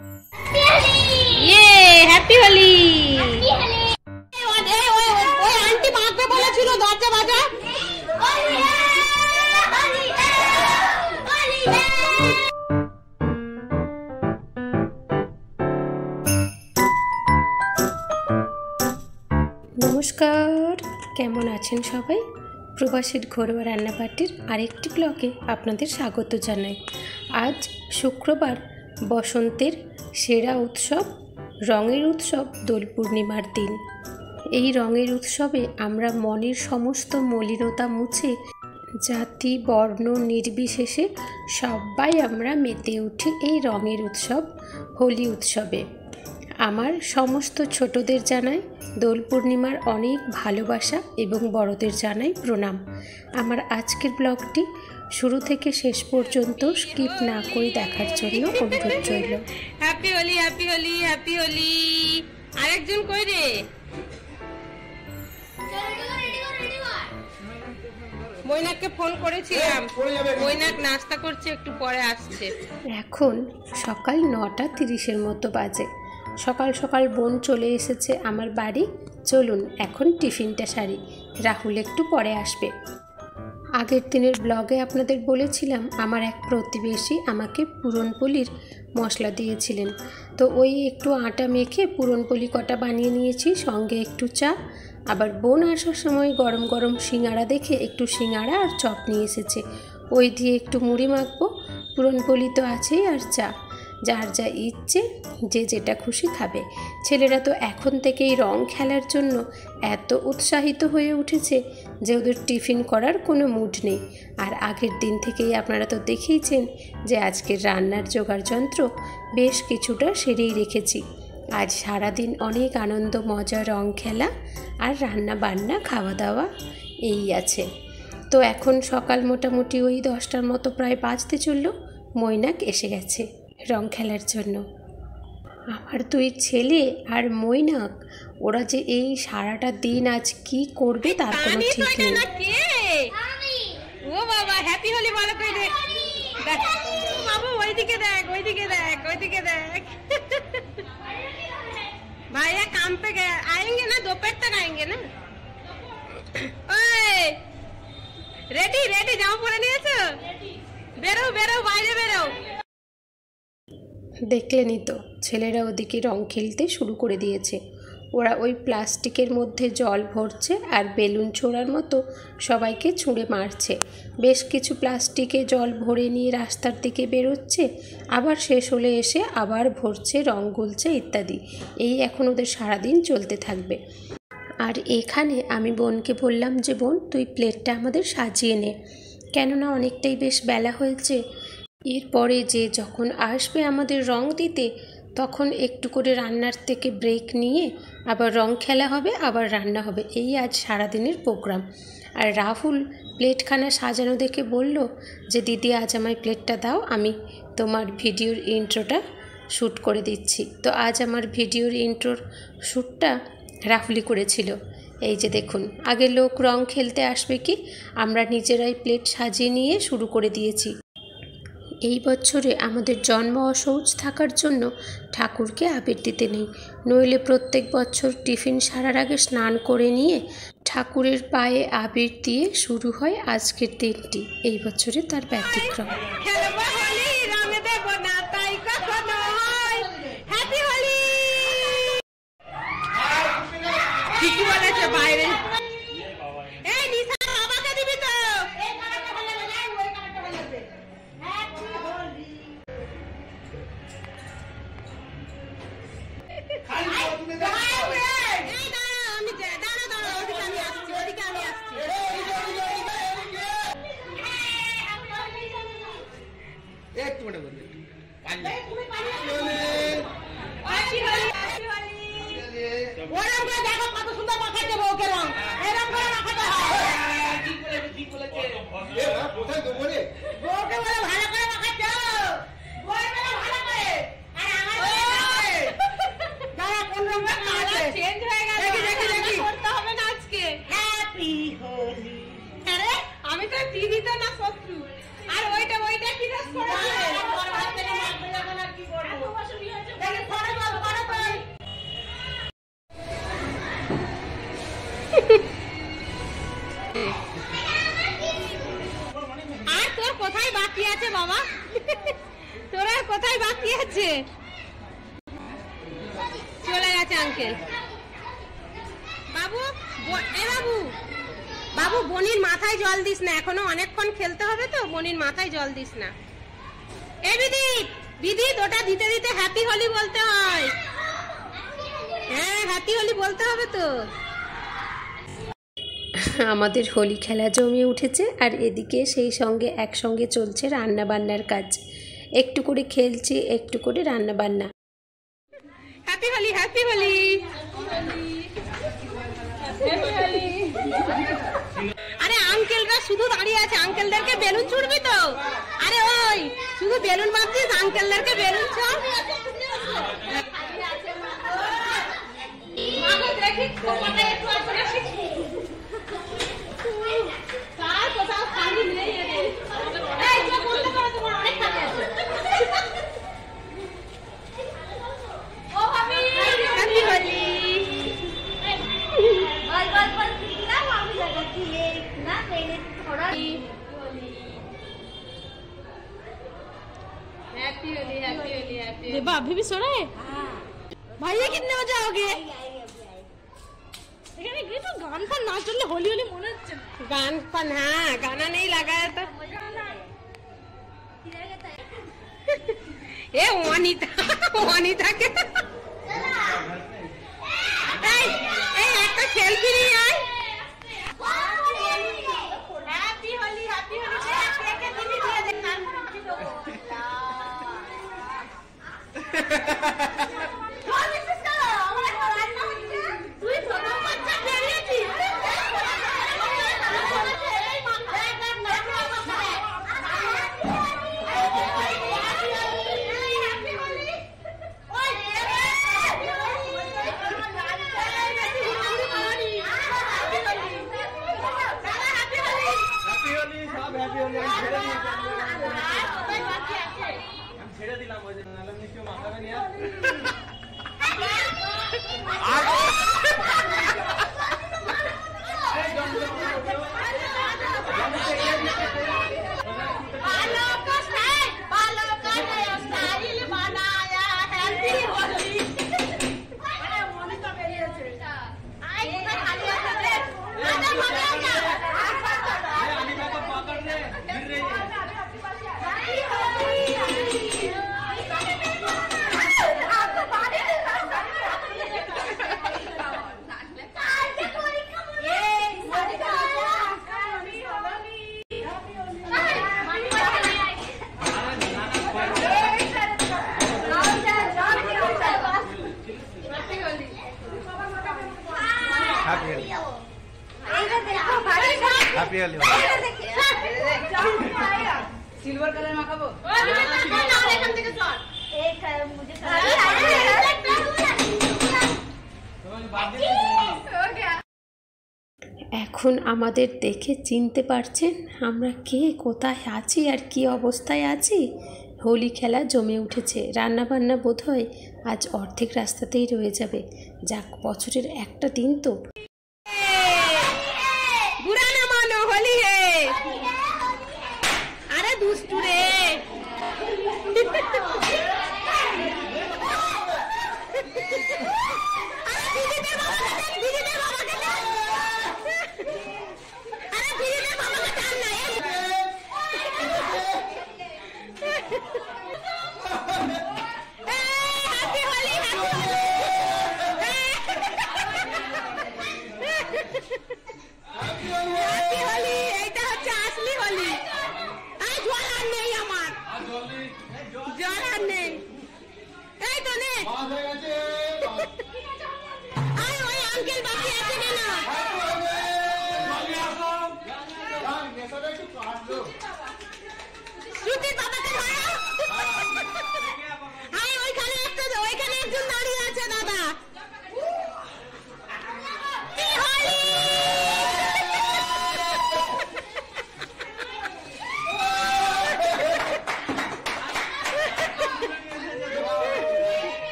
ये हैप्पी होली। ওই আন্টি মাকে বলেছিল দরজা বাজা। নমস্কার, কেমন আছেন সবাই? প্রবাসীর ঘরোয়া রান্নাবাটির আরেকটি ব্লগে আপনাদের স্বাগত জানাই। আজ শুক্রবার, বসন্তের সেরা উৎসব, রঙের উৎসব দোল পূর্ণিমার দিন। এই রঙের উৎসবে আমরা মনের সমস্ত মলিনতা মুছে জাতি বর্ণ নির্বিশেষে সবাই আমরা মেতে উঠি এই রঙের উৎসব হোলি উৎসবে। আমার সমস্ত ছোটদের জানাই দোল পূর্ণিমার অনেক ভালোবাসা এবং বড়দের জানাই প্রণাম। আমার আজকের ব্লগটি শুরু থেকে শেষ পর্যন্ত স্কিপ না করে দেখার জন্য অনুরোধ রইল। Happy Holi, happy Holi, happy Holi. আরেকজন কই রে? মৈনাককে ফোন করেছিলাম, মৈনাক নাস্তা করছে, একটু পরে আসছে। এখন সকাল 9:30 মতো বাজে। সকাল সকাল বোন চলে এসেছে আমার বাড়ি। চলুন এখন টিফিনটা সারি, রাহুল একটু পরে আসবে। আগের দিনের ব্লগে আপনাদের বলেছিলাম আমার এক প্রতিবেশী আমাকে পুরনপোলির মশলা দিয়েছিলেন, তো ওই একটু আটা মেখে পুরনপোলি কটা বানিয়ে নিয়েছি, সঙ্গে একটু চা। আবার বোন আসার সময় গরম গরম সিঙ্গাড়া দেখে একটু সিঙ্গাড়া আর চপ নিয়ে এসেছে, ওই দিয়ে একটু মুড়ি মাখবো। পুরনপোলি তো আছেই, আর চা। যার যা ইচ্ছে, যে যেটা খুশি খাবে। ছেলেরা তো এখন থেকেই রং খেলার জন্য এত উৎসাহিত হয়ে উঠেছে যে ওদের টিফিন করার কোনো মুড নেই। আর আগের দিন থেকেই আপনারা তো দেখেইছেন যে আজকের রান্নার জোগাড় যন্ত্র বেশ কিছুটা সেরেই রেখেছি। আজ সারাদিন অনেক আনন্দ মজা, রং খেলা আর রান্না বান্না খাওয়া দাওয়া এই আছে। তো এখন সকাল মোটামুটি ওই 10টার মতো প্রায় বাজতে চলল। মৈনাক এসে গেছে রং খেলার জন্য। আমার দুই ছেলে আর মৈনাক, ওরা যে এই সারাটা দিন আজ কি করবে তার কোনো ঠিক নেই। ও বাবা, হ্যাপি হোলি বলো কই রে? দেখ বাবু, ওইদিকে দেখ, ওইদিকে দেখ, ওইদিকে দেখ। ভাইয়া কাম पे गए, आएंगे ना दोपहर तक आएंगे ना। ओए रेडी रेडी, जाओ পরে নিয়েছো? বেরো বেরো, বাইরে বেরো। দেখলেনই তো, ছেলেরা ওদিকে রং খেলতে শুরু করে দিয়েছে। ওরা ওই প্লাস্টিকের মধ্যে জল ভরছে আর বেলুন ছোড়ার মতো সবাইকে ছুঁড়ে মারছে। বেশ কিছু প্লাস্টিকে জল ভরে নিয়ে রাস্তার দিকে বেরোচ্ছে, আবার শেষ হলে এসে আবার ভরছে, রং গুলছে ইত্যাদি। এই এখন ওদের সারাদিন চলতে থাকবে। আর এখানে আমি বোনকে বললাম যে বোন, তুই প্লেটটা আমাদের সাজিয়ে নে, কেননা অনেকটাই বেশ বেলা হয়েছে। এরপরে যে যখন আসবে আমাদের রং দিতে, তখন একটু করে রান্নার থেকে ব্রেক নিয়ে আবার রং খেলা হবে, আবার রান্না হবে। এই আজ সারাদিনের প্রোগ্রাম। আর রাহুল প্লেটখানা সাজানো দেখে বলল যে দিদি আজ আমায় প্লেটটা দাও, আমি তোমার ভিডিওর ইন্ট্রোটা শ্যুট করে দিচ্ছি। তো আজ আমার ভিডিওর ইন্ট্রোর শ্যুটটা রাহুলই করেছিল। এই যে দেখুন, আগে লোক রং খেলতে আসবে কি, আমরা নিজেরাই প্লেট সাজিয়ে নিয়ে শুরু করে দিয়েছি। এই বছরে আমাদের জন্ম অসৌচ থাকার জন্য ঠাকুরকে আবির দিতে নেই, নইলে প্রত্যেক বছর টিফিন সারার আগে স্নান করে নিয়ে ঠাকুরের পায়ে আবির দিয়ে শুরু হয় আজকের দিনটি। এই বছরে তার ব্যতিক্রম। বাইরে আমি তো টিভি তো না শত্রু, আর ওইটা কি গেছে, চলে গেছে আঙ্কেল। বাবু, এ বাবু, বাবু বনির মাথায় জল দিস না, এখনো অনেকক্ষণ খেলতে হবে তো, বনির মাথায় জল দিস না। এ বিধি, বিধি ওটা দিতে দিতে হ্যাপি হোলি বলতে হয়। হ্যাঁ, হ্যাপি হোলি বলতে হবে তো। আমাদের হোলি খেলা জমে উঠেছে, আর এদিকে সেই সঙ্গে একসঙ্গে চলছে রান্না বান্নার কাজ। একটু করে খেলছি, একটু করে রান্না বান্না। Happy Holi, happy Holi. আরে আঙ্কেলরা শুধু দাঁড়িয়ে আছে, আঙ্কেলদেরকে বেলুন ছুড়বি তো? আরে ওই শুধু বেলুন মারছিস, আঙ্কেলদেরকে বেলুন ছুড়। अभी भी सो रहे भैया, कितने बजे आओगे? गान पर ना चलले होली होली मन गान पर। हाँ, गाना नहीं लगाया तो ए वनिता, वनिता के একটা সেলফি নিয়ে আয়। Happy Holi, happy Holi. কেকে দিবি দিয়ে দেখ নাম দিবি তো। सिल्वर कलर माखाबो এখন আমাদের দেখে চিনতে পারছেন আমরা কে, কোথায় আছি আর কি অবস্থায় আছি? হোলি খেলা জমে উঠেছে, রান্নাবান্না বোধ হয় আজ অর্ধেক রাস্তাতেই রয়ে যাবে। যাক, বছরের একটা দিন তো। বুড়া না মানো, হোলি হে। আরে দুষ্টু রে।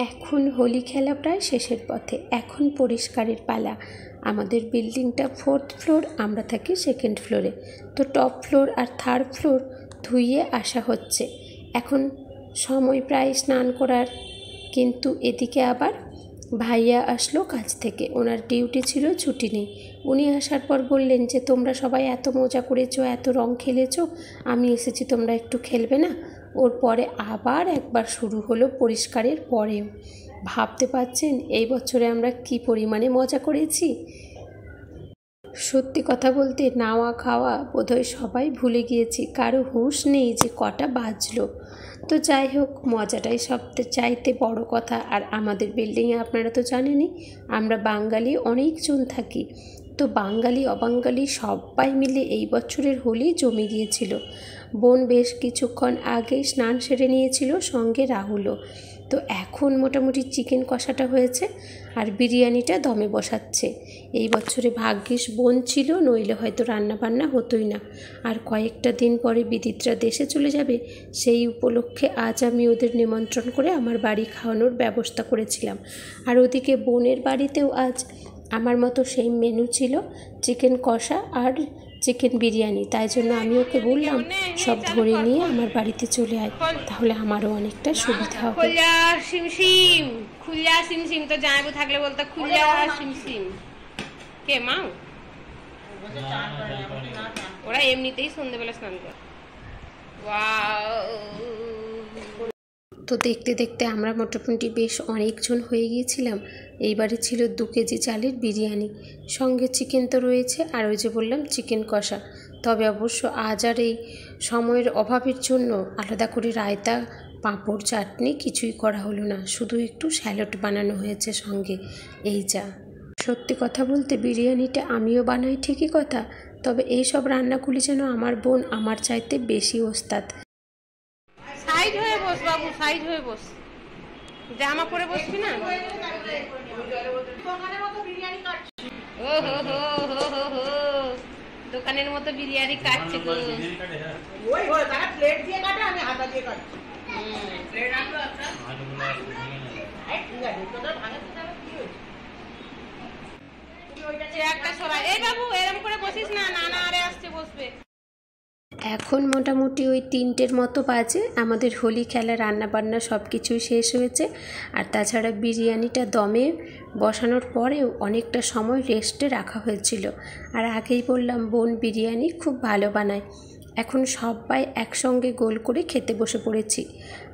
এখন হোলি খেলা প্রায় শেষের পথে, এখন পরিষ্কারের পালা। আমাদের বিল্ডিংটা 4th ফ্লোর, আমরা থাকি 2nd ফ্লোরে। তো টপ ফ্লোর আর 3rd ফ্লোর ধুইয়ে আসা হচ্ছে। এখন সময় প্রায় স্নান করার, কিন্তু এদিকে আবার ভাইয়া আসলো কাজ থেকে, ওনার ডিউটি ছিল, ছুটি নেই। উনি আসার পর বললেন যে তোমরা সবাই এত মজা করেছো, এত রং খেলেছো, আমি এসেছি তোমরা একটু খেলবে না। ওর পরে আবার একবার শুরু হলো পরিষ্কারের পরেও। ভাবতে পারছেন এই বছরে আমরা কি পরিমাণে মজা করেছি। সত্যি কথা বলতে নাওয়া খাওয়া বোধহয় সবাই ভুলে গিয়েছি, কারো হুঁশ নেই যে কটা বাজলো। তো যাই হোক, মজাটাই সবচেয়ে চাইতে বড় কথা। আর আমাদের বিল্ডিংয়ে আপনারা তো জানেনই আমরা বাঙালি অনেকজন থাকি, তো বাঙালি অবাঙালি সবাই মিলে এই বছরের হোলি জমে গিয়েছিল। বোন বেশ কিছুক্ষণ আগেই স্নান সেরে নিয়েছিল, সঙ্গে রাহুলও। তো এখন মোটামুটি চিকেন কষাটা হয়েছে আর বিরিয়ানিটা দমে বসাচ্ছে। এই বছরে ভাগ্যিস বোন ছিল, নইলে হয়তো রান্না বান্না হতোই না। আর কয়েকটা দিন পরে বিদিতরা দেশে চলে যাবে, সেই উপলক্ষে আজ আমি ওদের নিমন্ত্রণ করে আমার বাড়ি খাওয়ানোর ব্যবস্থা করেছিলাম। আর ওদিকে বোনের বাড়িতেও আজ আমার মতো সেই মেনু ছিল, চিকেন কষা আর চিকেন বিরিয়ানি। তাই জন্য আমি ওকে বললাম সব ধরে নিয়ে আমার বাড়িতে চলে আয়, তাহলে আমারও অনেকটা সুবিধা হবে। খুললা সিমসিম, খুললা সিমসিম, তো জানাবো থাকলে বলতো খুললা সিমসিম। কে মাও? ওরা এমনিতেই সন্ধ্যেবেলা স্নান করে। তো দেখতে দেখতে আমরা মোটামুটি বেশ অনেকজন হয়ে গিয়েছিলাম। এইবারে ছিল 2 কেজি চালের বিরিয়ানি, সঙ্গে চিকেন তো রয়েছে, আর ওই যে বললাম চিকেন কষা। তবে অবশ্য আজ আর এই সময়ের অভাবের জন্য আলাদা করে রায়তা, পাঁপড়, চাটনি কিছুই করা হলো না, শুধু একটু স্যালাড বানানো হয়েছে সঙ্গে। এই যা। সত্যি কথা বলতে বিরিয়ানিটা আমিও বানাই ঠিকই কথা, তবে এই সব রান্নাগুলি যেন আমার বোন আমার চাইতে বেশি ওস্তাদ। সাইড হয়ে বস বাবু, সাইড হয়ে বস, জামা পরে বসবি না। ও হো হো হো হো হো, দোকানের মতো বিরিয়ানি কাটছে গো। ওই ওই তারা প্লেট দিয়ে কাটে, আমি হাতা দিয়ে কাটি। প্লেট আনলো একটা, এই ঠিক আছে, তোদের ভাঙাতে যাবে কি হইছে? তুমি ওইটা চেয়ারটা সরাই। এই বাবু এরকম করে বসিস না, নানা আরে আসছে বসবে। এখন মোটামুটি ওই 3টের মতো বাজে। আমাদের হোলি খেলা, রান্নাবান্না সব কিছুই শেষ হয়েছে। আর তাছাড়া বিরিয়ানিটা দমে বসানোর পরেও অনেকটা সময় রেস্টে রাখা হয়েছিল। আর আগেই বললাম বোন বিরিয়ানি খুব ভালো বানায়। এখন সবাই একসঙ্গে গোল করে খেতে বসে পড়েছি।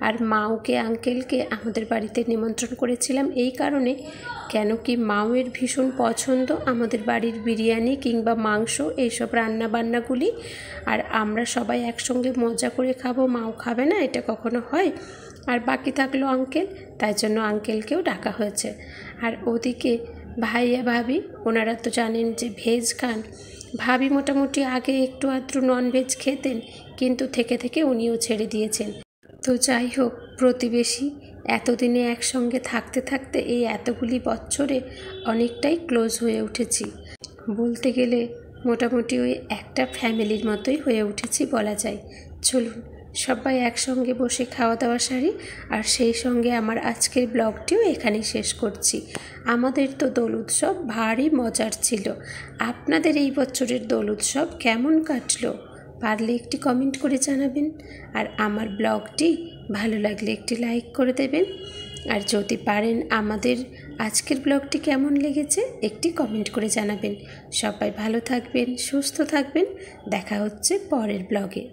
আর মাওকে, আঙ্কেলকে আমাদের বাড়িতে নিমন্ত্রণ করেছিলাম এই কারণে, কেন কি মাওয়ের ভীষণ পছন্দ আমাদের বাড়ির বিরিয়ানি কিংবা মাংস, এইসব রান্নাবান্নাগুলি। আর আমরা সবাই একসঙ্গে মজা করে খাবো, মাও খাবে না, এটা কখনো হয়। আর বাকি থাকলো আঙ্কেল, তাই জন্য আঙ্কেলকেও ডাকা হয়েছে। আর ওদিকে ভাইয়া ভাবি, ওনারা তো জানেন যে ভেজ খান। ভাবি মোটামুটি আগে একটু আধটু ননভেজ খেতেন, কিন্তু থেকে থেকে উনিও ছেড়ে দিয়েছেন। তো যাই হোক, প্রতিবেশী এতদিনে একসঙ্গে থাকতে থাকতে এই এতগুলি বছরে অনেকটাই ক্লোজ হয়ে উঠেছি। বলতে গেলে মোটামুটি ওই একটা ফ্যামিলির মতোই হয়ে উঠেছি বলা যায়। চলুন সবাই একসঙ্গে বসে খাওয়া দাওয়া সারি, আর সেই সঙ্গে আমার আজকের ব্লগটিও এখানেই শেষ করছি। আমাদের তো দোল উৎসব ভারী মজার ছিল। আপনাদের এই বছরের দোল উৎসব কেমন কাটলো পারলে একটি কমেন্ট করে জানাবেন। আর আমার ব্লগটি ভালো লাগলে একটি লাইক করে দেবেন। আর যদি পারেন আমাদের আজকের ব্লগটি কেমন লেগেছে একটি কমেন্ট করে জানাবেন। সবাই ভালো থাকবেন, সুস্থ থাকবেন। দেখা হচ্ছে পরের ব্লগে।